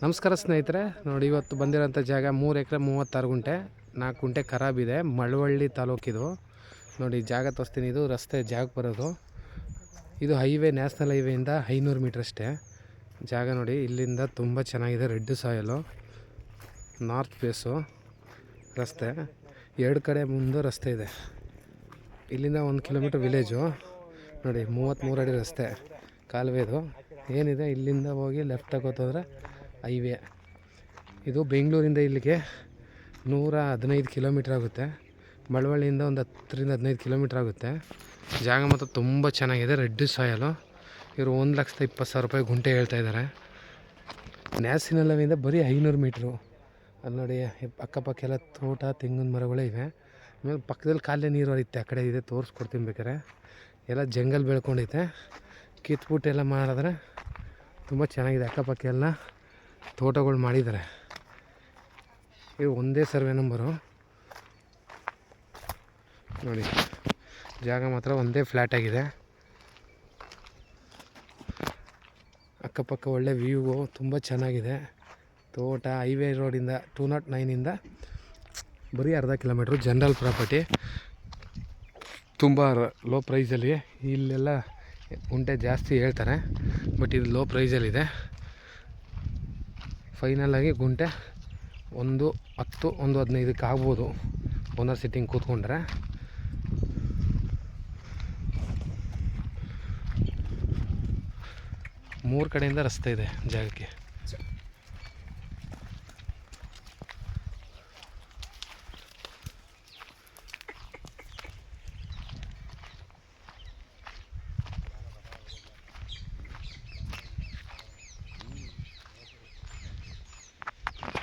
ನಮಸ್ಕಾರ ಸ್ನೇಹಿತರೆ, ನೋಡಿ ಇವತ್ತು ಬಂದಿರೋಂಥ ಜಾಗ 3 ಎಕರೆ 36 ಗುಂಟೆ, 4 ಗುಂಟೆ ಖರಾಬಿದೆ. ಮಳವಳ್ಳಿ ತಾಲೂಕಿದು. ನೋಡಿ ಜಾಗ ತೋರಿಸ್ತೀನಿ. ಇದು ರಸ್ತೆ ಜಾಗಕ್ಕೆ ಬರೋದು. ಇದು ಹೈವೇ, ನ್ಯಾಷನಲ್ ಹೈವೇಯಿಂದ 500 ಮೀಟ್ರ್ ಅಷ್ಟೇ ಜಾಗ. ನೋಡಿ ಇಲ್ಲಿಂದ ತುಂಬ ಚೆನ್ನಾಗಿದೆ. ರೆಡ್ ಸಾಯಲು, ನಾರ್ತ್ ಫೇಸು ರಸ್ತೆ. 2 ಕಡೆ ಮುಂದೆ ರಸ್ತೆ ಇದೆ. ಇಲ್ಲಿಂದ 1 ಕಿಲೋಮೀಟ್ರ್ ವಿಲೇಜು. ನೋಡಿ 33 ಅಡಿ ರಸ್ತೆ, ಕಾಲುವೆದು ಏನಿದೆ. ಇಲ್ಲಿಂದ ಹೋಗಿ ಲೆಫ್ಟ್ ತಗೋತಂದ್ರೆ ಹೈವೇ. ಇದು ಬೆಂಗಳೂರಿಂದ ಇಲ್ಲಿಗೆ 115 ಕಿಲೋಮೀಟ್ರ್ ಆಗುತ್ತೆ. ಮಳವಳ್ಳಿಯಿಂದ ಒಂದು 10ರಿಂದ 15 ಕಿಲೋಮೀಟ್ರ್ ಆಗುತ್ತೆ. ಜಾಗ ಮಾತ್ರ ತುಂಬ ಚೆನ್ನಾಗಿದೆ. ರೆಡ್ ಸಾಯಲು. ಇವರು 1,20,000 ರೂಪಾಯಿ ಗುಂಟೆ ಹೇಳ್ತಾಯಿದ್ದಾರೆ. ನ್ಯಾಷನಲ್ ಹೈವೇಯಿಂದ ಬರೀ 500 ಮೀಟ್ರು. ಅಲ್ಲಿ ನೋಡಿ ಅಕ್ಕಪಕ್ಕ ಎಲ್ಲ ತೋಟ, ತೆಂಗಿನ ಮರಗಳೇ ಇವೆ. ಆಮೇಲೆ ಪಕ್ಕದಲ್ಲಿ ಕಾಲೇ ನೀರು ಹರಿಯುತ್ತೆ. ಆ ಕಡೆ ಇದೆ, ತೋರಿಸ್ಕೊಡ್ತೀನಿ ಬೇಕಾರೆ. ಎಲ್ಲ ಜಂಗಲ್ ಬೆಳ್ಕೊಂಡೈತೆ. ಕಿತ್ಬಿಟ್ಟು ಎಲ್ಲ ಮಾಡಿದ್ರೆ ತುಂಬ ಚೆನ್ನಾಗಿದೆ. ಅಕ್ಕಪಕ್ಕ ಎಲ್ಲ ತೋಟಗಳು ಮಾಡಿದ್ದಾರೆ. ಇದು ಒಂದೇ ಸರ್ವೆ ನಂಬರು. ನೋಡಿ ಜಾಗ ಮಾತ್ರ ಒಂದೇ ಫ್ಲ್ಯಾಟ್ ಆಗಿದೆ. ಅಕ್ಕಪಕ್ಕ ಒಳ್ಳೆ ವ್ಯೂವು ತುಂಬ ಚೆನ್ನಾಗಿದೆ. ತೋಟ, ಹೈವೇ ರೋಡಿಂದ 209ಇಂದ ಬರೀ ಅರ್ಧ ಕಿಲೋಮೀಟ್ರು. ಜನರಲ್ ಪ್ರಾಪರ್ಟಿ, ತುಂಬ ಲೋ ಪ್ರೈಸಲ್ಲಿ. ಇಲ್ಲೆಲ್ಲ ಗುಂಟೆ ಜಾಸ್ತಿ ಹೇಳ್ತಾರೆ, ಬಟ್ ಇದು ಲೋ ಪ್ರೈಸಲ್ಲಿದೆ. ಫೈನಲಾಗಿ ಗುಂಟೆ 110, 115 ಆಗ್ಬೋದು ಓನರ್ ಸಿಟ್ಟಿಂಗ್ ಕೂತ್ಕೊಂಡ್ರೆ. ಮೂರು ಕಡೆಯಿಂದ ರಸ್ತೆ ಇದೆ ಜಾಗಕ್ಕೆ.